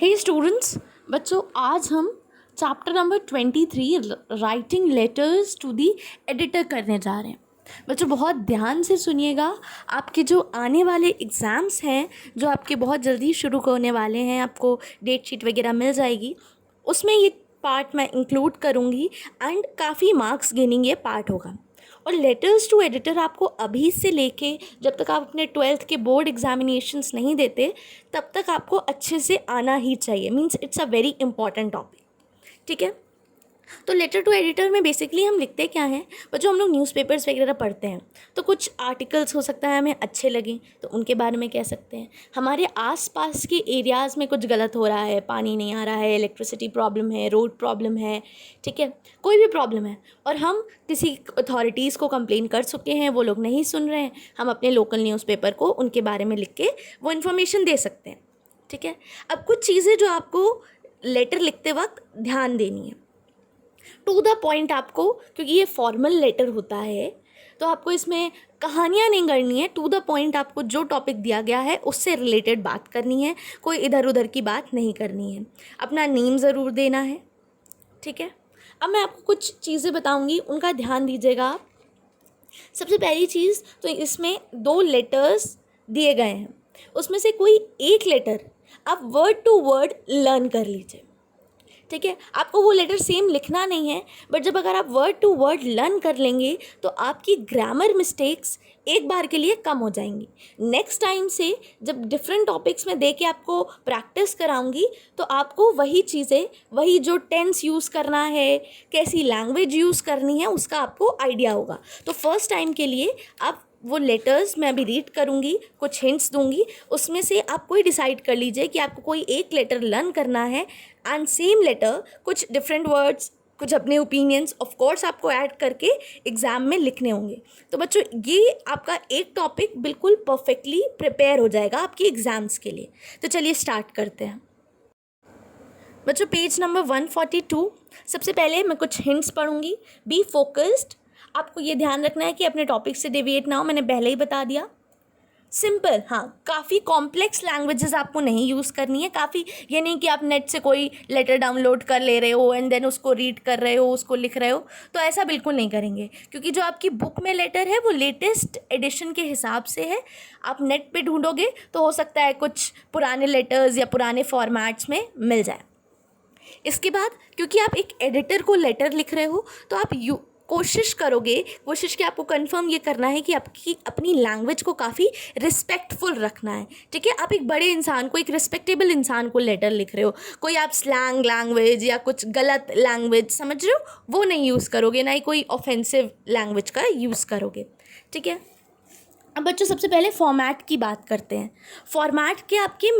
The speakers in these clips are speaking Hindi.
हे स्टूडेंट्स, बच्चों आज हम chapter number 23 writing letters to the editor करने जा रहे हैं। बच्चों बहुत ध्यान से सुनिएगा। आपके जो आने वाले एग्ज़ाम्स हैं जो आपके बहुत जल्दी शुरू होने वाले हैं, आपको डेट शीट वगैरह मिल जाएगी, उसमें ये पार्ट मैं इंक्लूड करूँगी एंड काफ़ी मार्क्स गेनिंग ये पार्ट होगा। और लेटर्स टू एडिटर आपको अभी से लेके जब तक आप अपने 12th के बोर्ड एग्जामिनेशंस नहीं देते तब तक आपको अच्छे से आना ही चाहिए। Means it's a very important topic. ठीक है, तो लेटर टू एडिटर में बेसिकली हम लिखते क्या हैं बच्चों, हम लोग न्यूज़पेपर्स वगैरह पढ़ते हैं तो कुछ आर्टिकल्स हो सकता है हमें अच्छे लगें तो उनके बारे में कह सकते हैं। हमारे आसपास के एरियाज़ में कुछ गलत हो रहा है, पानी नहीं आ रहा है, इलेक्ट्रिसिटी प्रॉब्लम है, रोड प्रॉब्लम है, ठीक है, कोई भी प्रॉब्लम है और हम किसी अथॉरिटीज़ को कंप्लेन कर चुके हैं, वो लोग नहीं सुन रहे हैं, हम अपने लोकल न्यूज़पेपर को उनके बारे में लिख के वो इन्फॉर्मेशन दे सकते हैं। ठीक है, अब कुछ चीज़ें जो आपको लेटर लिखते वक्त ध्यान देनी है। टू द पॉइंट आपको, क्योंकि ये फॉर्मल लेटर होता है तो आपको इसमें कहानियाँ नहीं करनी है। टू द पॉइंट आपको जो टॉपिक दिया गया है उससे रिलेटेड बात करनी है, कोई इधर उधर की बात नहीं करनी है। अपना नेम ज़रूर देना है। ठीक है, अब मैं आपको कुछ चीज़ें बताऊंगी, उनका ध्यान दीजिएगा आप। सबसे पहली चीज़ तो इसमें 2 लेटर्स दिए गए हैं, उसमें से कोई एक लेटर आप वर्ड टू वर्ड लर्न कर लीजिए। ठीक है, आपको वो लेटर सेम लिखना नहीं है, बट जब अगर आप वर्ड टू वर्ड लर्न कर लेंगे तो आपकी ग्रामर मिस्टेक्स एक बार के लिए कम हो जाएंगी। नेक्स्ट टाइम से जब डिफरेंट टॉपिक्स में दे के आपको प्रैक्टिस कराऊंगी तो आपको वही चीज़ें, वही जो टेंस यूज़ करना है, कैसी लैंग्वेज यूज़ करनी है, उसका आपको आइडिया होगा। तो फर्स्ट टाइम के लिए आप वो लेटर्स मैं अभी रीड करूँगी, कुछ हिंट्स दूंगी, उसमें से आप कोई डिसाइड कर लीजिए कि आपको कोई एक लेटर लर्न करना है एंड सेम लेटर कुछ डिफरेंट वर्ड्स, कुछ अपने ओपिनियंस ऑफ कोर्स आपको ऐड करके एग्ज़ाम में लिखने होंगे। तो बच्चों ये आपका एक टॉपिक बिल्कुल परफेक्टली प्रिपेयर हो जाएगा आपकी एग्ज़ाम्स के लिए। तो चलिए स्टार्ट करते हैं। बच्चों पेज नंबर 142, सबसे पहले मैं कुछ हिंट्स पढ़ूंगी। बी फोकस्ड, आपको ये ध्यान रखना है कि अपने टॉपिक से डेविएट ना हो, मैंने पहले ही बता दिया। सिंपल, हाँ, काफ़ी कॉम्प्लेक्स लैंग्वेजेस आपको नहीं यूज़ करनी है। काफ़ी ये नहीं कि आप नेट से कोई लेटर डाउनलोड कर ले रहे हो एंड देन उसको रीड कर रहे हो, उसको लिख रहे हो, तो ऐसा बिल्कुल नहीं करेंगे, क्योंकि जो आपकी बुक में लेटर है वो लेटेस्ट एडिशन के हिसाब से है। आप नेट पे ढूंढोगे तो हो सकता है कुछ पुराने लेटर्स या पुराने फॉर्मेट्स में मिल जाए। इसके बाद क्योंकि आप एक एडिटर को लेटर लिख रहे हो तो आप कोशिश कि आपको कंफर्म ये करना है कि आपकी अपनी लैंग्वेज को काफ़ी रिस्पेक्टफुल रखना है। ठीक है, आप एक बड़े इंसान को, एक रिस्पेक्टेबल इंसान को लेटर लिख रहे हो, कोई आप स्लैंग लैंग्वेज या कुछ गलत लैंग्वेज समझ रहे हो वो नहीं यूज़ करोगे, ना ही कोई ऑफेंसिव लैंग्वेज का यूज़ करोगे। ठीक है, अब बच्चों सबसे पहले फॉर्मेट की बात करते हैं। फॉर्मेट के आपके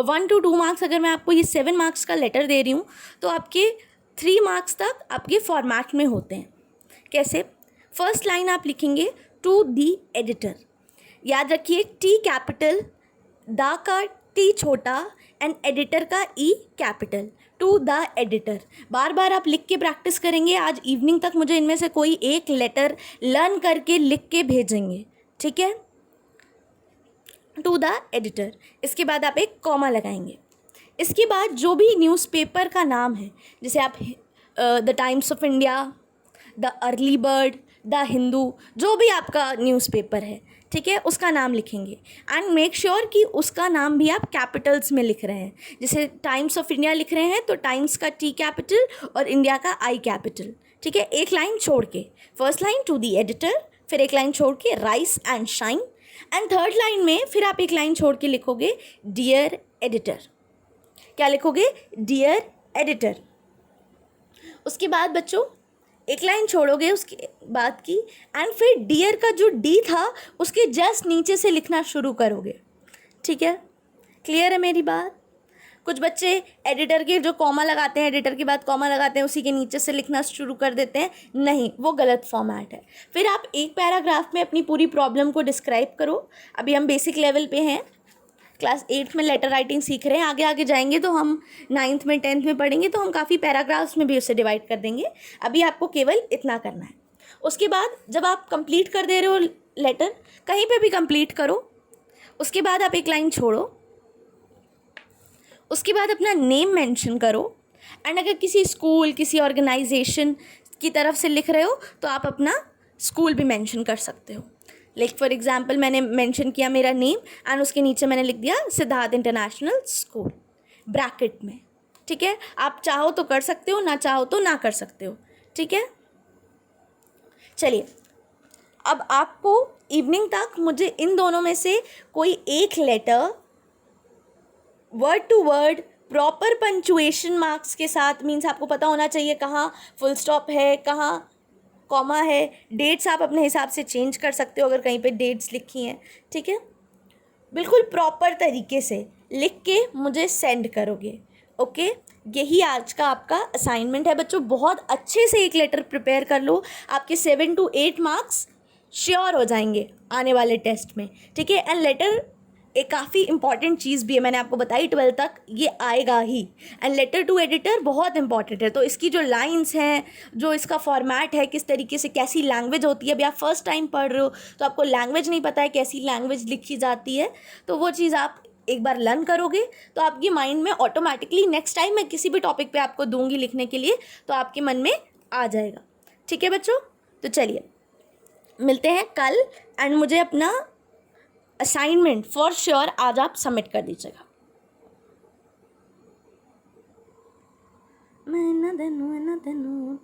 1 to 2 मार्क्स, अगर मैं आपको ये 7 मार्क्स का लेटर दे रही हूँ तो आपके 3 मार्क्स तक आपके फॉर्मेट में होते हैं। कैसे? फर्स्ट लाइन आप लिखेंगे टू दी एडिटर, याद रखिए टी कैपिटल, द का टी छोटा एंड एडिटर का E capital, to the editor. बार बार आप लिख के प्रैक्टिस करेंगे। आज इवनिंग तक मुझे इनमें से कोई एक लेटर लर्न करके लिख के भेजेंगे। ठीक है, टू द एडिटर। इसके बाद आप एक कॉमा लगाएंगे। इसके बाद जो भी न्यूज़पेपर का नाम है, जैसे आप the times of India, the early bird, the Hindu, जो भी आपका न्यूज़पेपर है, ठीक है, उसका नाम लिखेंगे एंड मेक श्योर कि उसका नाम भी आप कैपिटल्स में लिख रहे हैं। जैसे टाइम्स ऑफ इंडिया लिख रहे हैं तो टाइम्स का टी कैपिटल और इंडिया का आई कैपिटल। ठीक है, एक लाइन छोड़ के, first line to the editor, फिर एक लाइन छोड़ के rise and shine, and third line में फिर आप एक लाइन छोड़ के लिखोगे डियर एडिटर। क्या लिखोगे? Dear editor. उसके बाद बच्चों एक लाइन छोड़ोगे उसके बाद की एंड फिर डियर का जो डी था उसके जस्ट नीचे से लिखना शुरू करोगे। ठीक है, क्लियर है मेरी बात? कुछ बच्चे एडिटर के जो कॉमा लगाते हैं, एडिटर के बाद कॉमा लगाते हैं, उसी के नीचे से लिखना शुरू कर देते हैं। नहीं, वो गलत फॉर्मेट है। फिर आप एक पैराग्राफ में अपनी पूरी प्रॉब्लम को डिस्क्राइब करो। अभी हम बेसिक लेवल पे हैं, क्लास 8 में लेटर राइटिंग सीख रहे हैं, आगे आगे जाएंगे तो हम 9th में 10th में पढ़ेंगे तो हम काफ़ी पैराग्राफ्स में भी उसे डिवाइड कर देंगे। अभी आपको केवल इतना करना है। उसके बाद जब आप कंप्लीट कर दे रहे हो लेटर, कहीं पे भी कंप्लीट करो, उसके बाद आप एक लाइन छोड़ो, उसके बाद अपना नेम मेंशन करो। एंड अगर किसी स्कूल, किसी ऑर्गेनाइजेशन की तरफ से लिख रहे हो तो आप अपना स्कूल भी मेंशन कर सकते हो। लाइक फॉर एग्जांपल मैंने मेंशन किया मेरा नेम एंड उसके नीचे मैंने लिख दिया सिद्धार्थ इंटरनेशनल स्कूल ब्रैकेट में। ठीक है, आप चाहो तो कर सकते हो, ना चाहो तो ना कर सकते हो। ठीक है, चलिए अब आपको इवनिंग तक मुझे इन दोनों में से कोई एक letter word to word proper punctuation marks के साथ, मीन्स आपको पता होना चाहिए कहाँ फुल स्टॉप है, कहाँ कॉमा है। डेट्स आप अपने हिसाब से चेंज कर सकते हो अगर कहीं पे डेट्स लिखी हैं। ठीक है, बिल्कुल प्रॉपर तरीके से लिख के मुझे सेंड करोगे। ओके, यही आज का आपका असाइनमेंट है बच्चों। बहुत अच्छे से एक लेटर प्रिपेयर कर लो, आपके 7 to 8 मार्क्स श्योर हो जाएंगे आने वाले टेस्ट में। ठीक है, एंड लेटर एक काफ़ी इंपॉर्टेंट चीज़ भी है, मैंने आपको बताई 12 तक ये आएगा ही। एंड लेटर टू एडिटर बहुत इंपॉर्टेंट है, तो इसकी जो लाइंस हैं, जो इसका फॉर्मेट है, किस तरीके से कैसी लैंग्वेज होती है, अभी आप फर्स्ट टाइम पढ़ रहे हो तो आपको लैंग्वेज नहीं पता है कैसी लैंग्वेज लिखी जाती है, तो वो चीज़ आप एक बार लर्न करोगे तो आपके माइंड में ऑटोमेटिकली नेक्स्ट टाइम मैं किसी भी टॉपिक पे आपको दूंगी लिखने के लिए तो आपके मन में आ जाएगा। ठीक है बच्चों, तो चलिए मिलते हैं कल एंड मुझे अपना असाइनमेंट फॉर श्योर आज आप सबमिट कर दीजिएगा। मैं न धनु